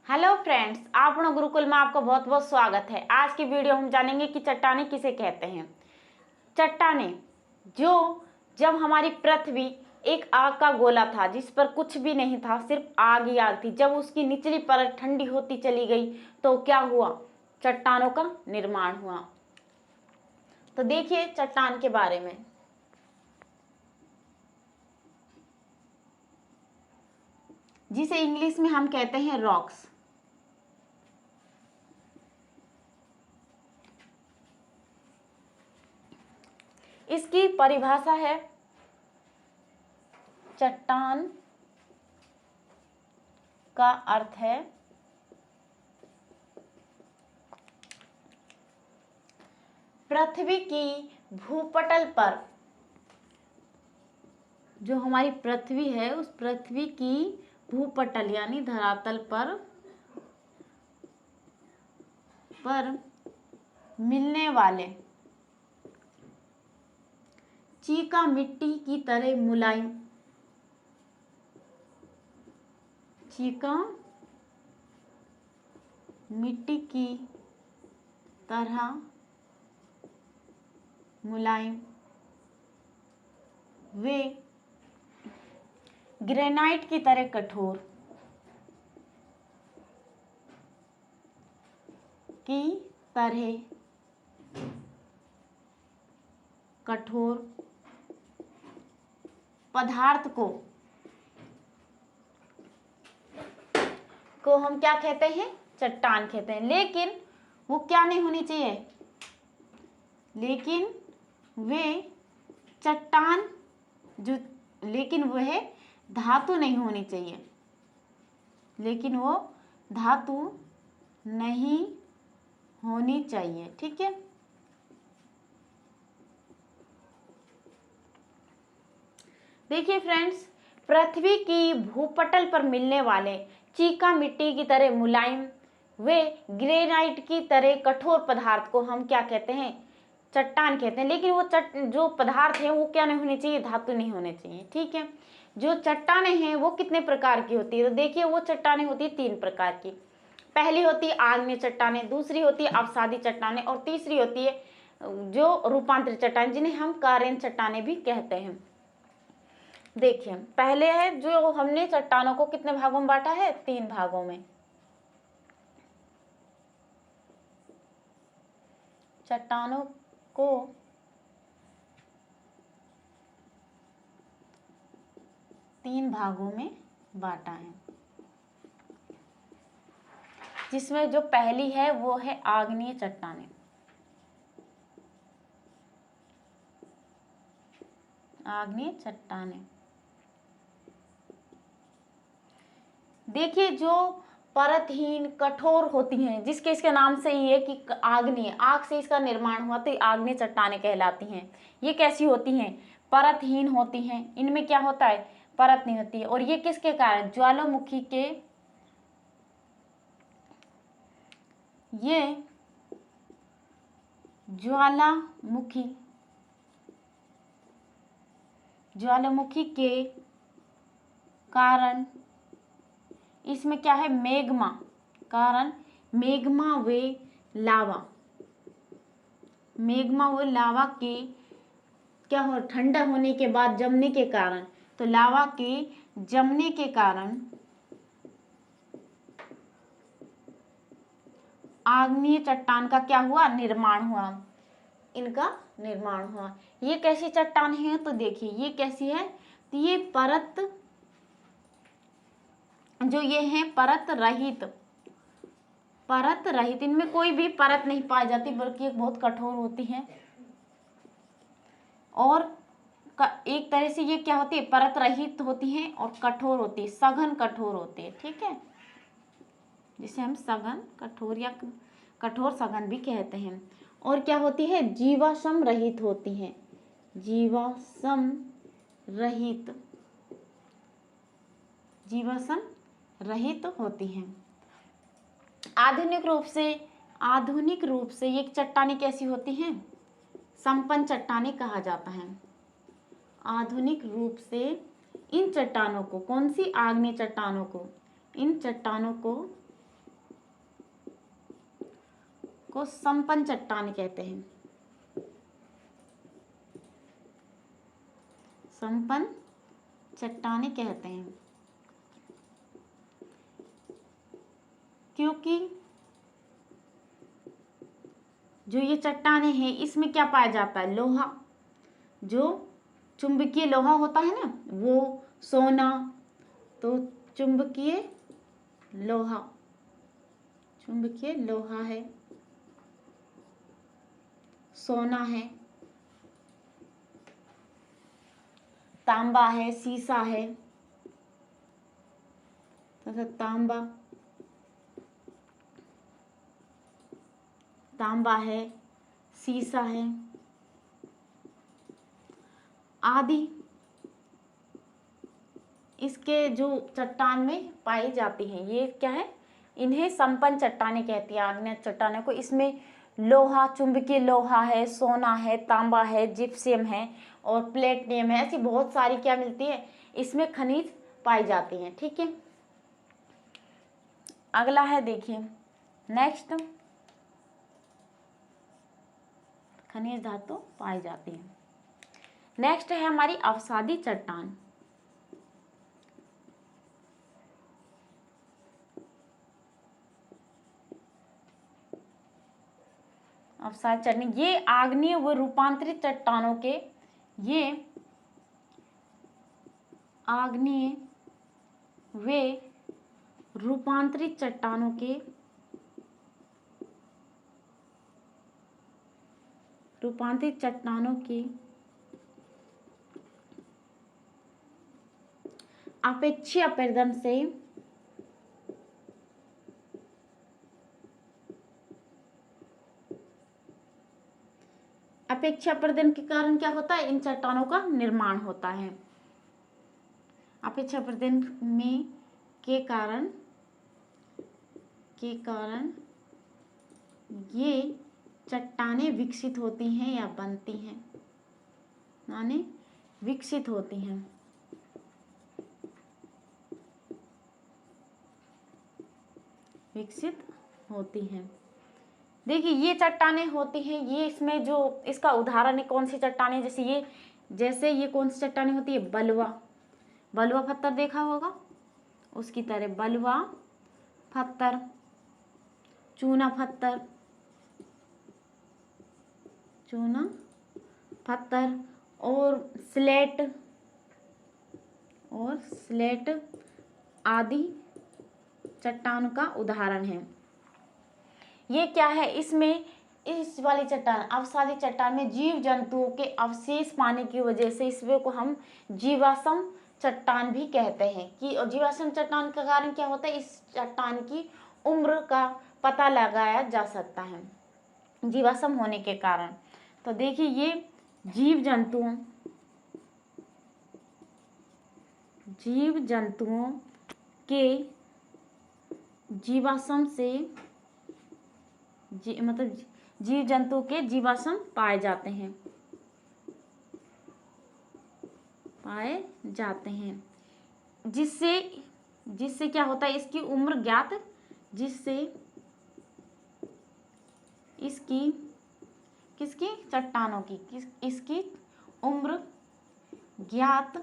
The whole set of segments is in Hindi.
हेलो फ्रेंड्स, आप गुरुकुल में आपका बहुत बहुत स्वागत है। आज की वीडियो हम जानेंगे कि चट्टानें किसे कहते हैं। चट्टानें जब हमारी पृथ्वी एक आग का गोला था जिस पर कुछ भी नहीं था, सिर्फ आग ही आग थी। जब उसकी निचली परत ठंडी होती चली गई तो क्या हुआ? चट्टानों का निर्माण हुआ। तो देखिए चट्टान के बारे में। जिसे इंग्लिश में हम कहते हैं रॉक्स। इसकी परिभाषा है चट्टान का अर्थ है पृथ्वी की भूपटल पर, जो हमारी पृथ्वी है उस पृथ्वी की भूपटल यानी धरातल पर मिलने वाले चीका मिट्टी की तरह मुलायम, चीका मिट्टी की तरह मुलायम वे ग्रेनाइट की तरह कठोर, पदार्थ को हम क्या कहते हैं? चट्टान कहते हैं। लेकिन वो क्या नहीं होनी चाहिए? लेकिन वह धातु नहीं होनी चाहिए। लेकिन वो धातु नहीं होनी चाहिए। ठीक है। देखिए फ्रेंड्स, पृथ्वी की भूपटल पर मिलने वाले चीका मिट्टी की तरह मुलायम वे ग्रेनाइट की तरह कठोर पदार्थ को हम क्या कहते हैं? चट्टान कहते हैं। लेकिन वो जो पदार्थ है वो क्या नहीं होने चाहिए? धातु नहीं होने चाहिए। ठीक है। जो चट्टानें हैं वो कितने प्रकार की होती है? तो देखिए वो चट्टानें होती है 3 प्रकार की। पहली होती है आग्नेय चट्टानें, दूसरी होती है अवसादी चट्टानें और तीसरी होती है जो रूपांतरित चट्टानें, जिन्हें हम कारेन चट्टानें भी कहते हैं। देखिए पहले है जो हमने चट्टानों को कितने भागों में बांटा है? 3 भागों में। चट्टानों को 3 भागों में बांटा है, जिसमें जो पहली है वो है आग्नेय चट्टानें। आग्नेय चट्टानें देखिए जो परतहीन कठोर होती हैं, जिसके इसके नाम से ही है कि आग्नेय, आग से इसका निर्माण हुआ तो आग्नेय चट्टानें कहलाती हैं। ये कैसी होती हैं? परतहीन होती हैं। इनमें क्या होता है? परत नहीं होती है। और ये किसके कारण? ज्वालामुखी के, ये ज्वालामुखी के कारण इसमें क्या है? मैग्मा कारण, मैग्मा वे लावा के क्या हो? ठंडा होने के बाद जमने के कारण, तो लावा के जमने के कारण आग्नेय चट्टान का क्या हुआ? निर्माण हुआ। इनका निर्माण हुआ। ये कैसी चट्टान है? तो देखिए ये कैसी है? तो ये परत, जो ये है परत रहित, इनमें कोई भी परत नहीं पाई जाती, बल्कि एक बहुत कठोर होती है। और एक तरह से ये क्या होती है? परत रहित होती है और कठोर होती है, सघन कठोर होती है। ठीक है, जिसे हम सघन कठोर या कठोर सघन भी कहते हैं। और क्या होती है? जीवाश्म रहित होती है। जीवाश्म रहित होती हैं। आधुनिक रूप से ये चट्टानें कैसी होती हैं? संपन्न चट्टानें कहा जाता है। आधुनिक रूप से इन चट्टानों को, कौन सी? आग्नेय चट्टानों को, इन चट्टानों को को संपन्न चट्टान कहते हैं। संपन्न चट्टानें कहते हैं क्योंकि जो ये चट्टानें हैं इसमें क्या पाया जाता है, लोहा, जो चुंबकीय लोहा होता है ना, वो सोना, तो चुंबकीय लोहा, चुंबकीय लोहा है, सोना है, तांबा है, सीसा है, तथा तांबा है, सीसा है आदि इसके जो चट्टान में पाई जाती हैं, ये क्या है, इन्हें संपन्न चट्टानें कहती है, आग्नेय चट्टानों को। इसमें लोहा, चुंबकीय लोहा है, सोना है, तांबा है, जिप्सम है और प्लेटिनियम है, ऐसी बहुत सारी क्या मिलती है, इसमें खनिज पाई जाती हैं। ठीक है, अगला है देखिए नेक्स्ट, खनिज धातु पाई जाती है। नेक्स्ट है हमारी अवसादी चट्टान। अवसादी चट्टान ये आग्नेय व रूपांतरित चट्टानों के, ये आग्नेय वे रूपांतरित चट्टानों के, रूपांतरित चट्टानों की अपेक्षीय अपरदन से अपेक्षीय अपरदन के कारण क्या होता है, इन चट्टानों का निर्माण होता है। अपेक्षीय अपरदन में के कारण ये चट्टानें विकसित होती हैं या बनती हैं, माने विकसित होती हैं। विकसित होती हैं। देखिए ये चट्टानें होती हैं, ये इसमें जो इसका उदाहरण है कौन सी चट्टानें, जैसे ये कौन सी चट्टानें होती है, बलुआ पत्थर देखा होगा, उसकी तरह बलुआ पत्थर, चूना पत्थर और स्लेट आदि चट्टान का उदाहरण है। ये क्या है, इसमें इस वाली चट्टान, अवसादी चट्टान में जीव जंतुओं के अवशेष पाने की वजह से इसमें को हम जीवाश्म चट्टान भी कहते हैं। कि जीवाश्म चट्टान का कारण क्या होता है, इस चट्टान की उम्र का पता लगाया जा सकता है जीवाश्म होने के कारण। तो देखिए ये जीव जंतुओं के जीवाश्म से मतलब जीव जंतु के जीवाश्म पाए जाते हैं जिससे क्या होता है, इसकी उम्र ज्ञात, जिससे किसकी चट्टानों की इसकी उम्र ज्ञात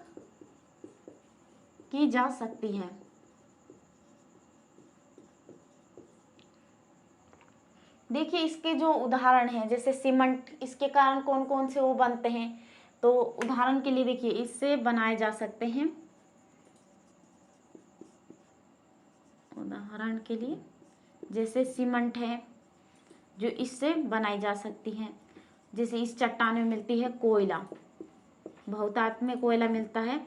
की जा सकती है। देखिए इसके जो उदाहरण हैं, जैसे सीमेंट, इसके कारण कौन कौन से वो बनते हैं, तो उदाहरण के लिए देखिए इससे बनाए जा सकते हैं, उदाहरण के लिए जैसे सीमेंट है जो इससे बनाई जा सकती है। जैसे इस चट्टान में मिलती है कोयला, बहुतायत में कोयला मिलता है,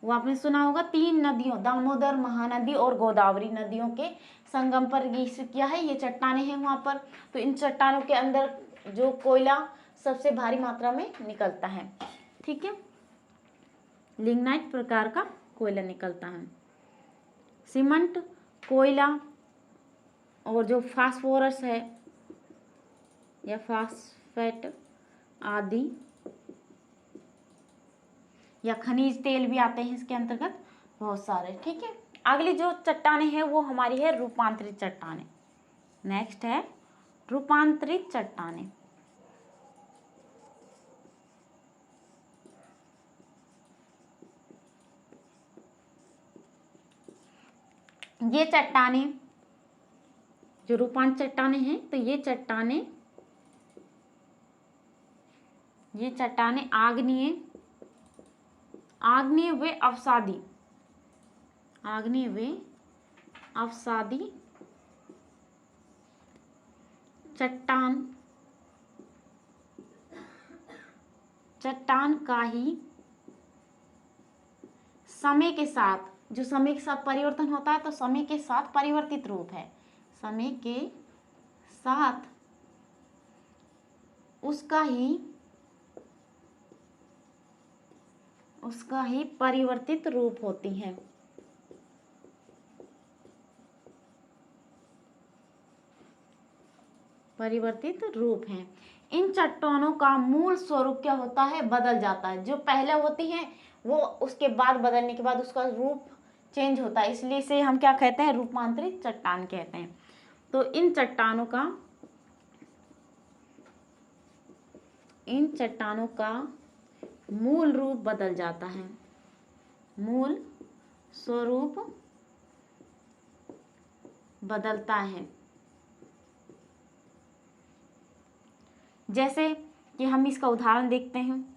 वो आपने सुना होगा 3 नदियों, दामोदर, महानदी और गोदावरी नदियों के संगम पर ये क्या है, ये चट्टानें हैं वहाँ पर। तो इन चट्टानों के अंदर जो कोयला सबसे भारी मात्रा में निकलता है। ठीक है, लिग्नाइट प्रकार का कोयला निकलता है। सीमेंट, कोयला और जो फास्फोरस है या फास्फेट आदि या खनिज तेल भी आते हैं इसके अंतर्गत बहुत सारे। ठीक है, अगली जो चट्टानें हैं वो हमारी है रूपांतरित चट्टानें। नेक्स्ट है रूपांतरित चट्टानें। ये चट्टानें जो रूपांतरित चट्टानें हैं, तो ये चट्टानें आग्नेय व अवसादी चट्टान का ही समय के साथ परिवर्तन होता है, तो समय के साथ परिवर्तित रूप है। समय के साथ उसका ही परिवर्तित रूप होती हैं। परिवर्तित रूप हैं। इन चट्टानों का मूल स्वरूप क्या होता है? बदल जाता है। जो पहले होती हैं वो उसके बाद बदलने के बाद उसका रूप चेंज होता है, इसलिए इसे हम क्या कहते हैं? रूपांतरित चट्टान कहते हैं। तो इन चट्टानों का मूल रूप बदल जाता है, मूल स्वरूप बदलता है। जैसे कि हम इसका उदाहरण देखते हैं।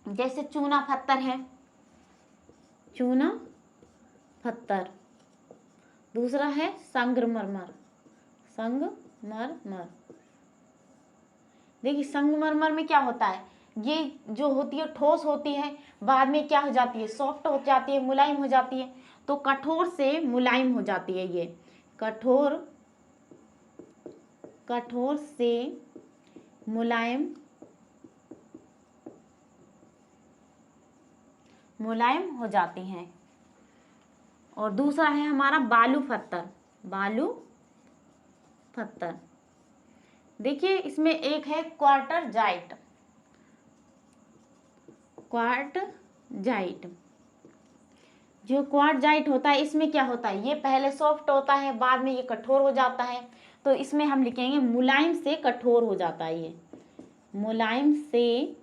जैसे चूना पत्थर है, चूना पत्थर। दूसरा है संगमरमर। देखिए संगमरमर में क्या होता है? ये जो होती है ठोस होती है, बाद में क्या हो जाती है? सॉफ्ट हो जाती है, मुलायम हो जाती है। तो कठोर से मुलायम हो जाती है। ये कठोर से मुलायम हो जाती हैं। और दूसरा है हमारा बालू पत्थर। देखिए इसमें एक है क्वार्टरजाइट। जो क्वार्टजाइट होता है, इसमें क्या होता है? ये पहले सॉफ्ट होता है, बाद में ये कठोर हो जाता है। तो इसमें हम लिखेंगे मुलायम से कठोर हो जाता है। ये मुलायम से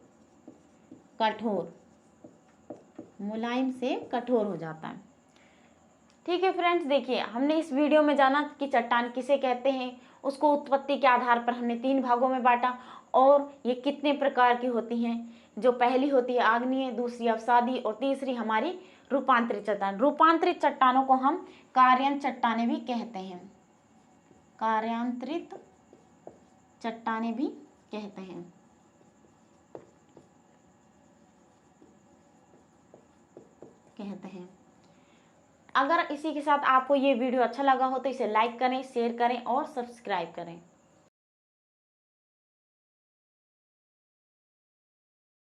कठोर हो जाता है। ठीक है फ्रेंड्स, देखिए हमने इस वीडियो में जाना कि चट्टान किसे कहते हैं, उसको उत्पत्ति के आधार पर हमने 3 भागों में बांटा, और ये कितने प्रकार की होती हैं। जो पहली होती है आग्नेय, दूसरी अवसादी और तीसरी हमारी रूपांतरित चट्टान। रूपांतरित चट्टानों को हम कार्यान चट्टानें भी कहते हैं। कार्यांतरित चट्टानें भी कहते हैं। अगर इसी के साथ आपको ये वीडियो अच्छा लगा हो तो इसे लाइक करें, शेयर करें और सब्सक्राइब करें।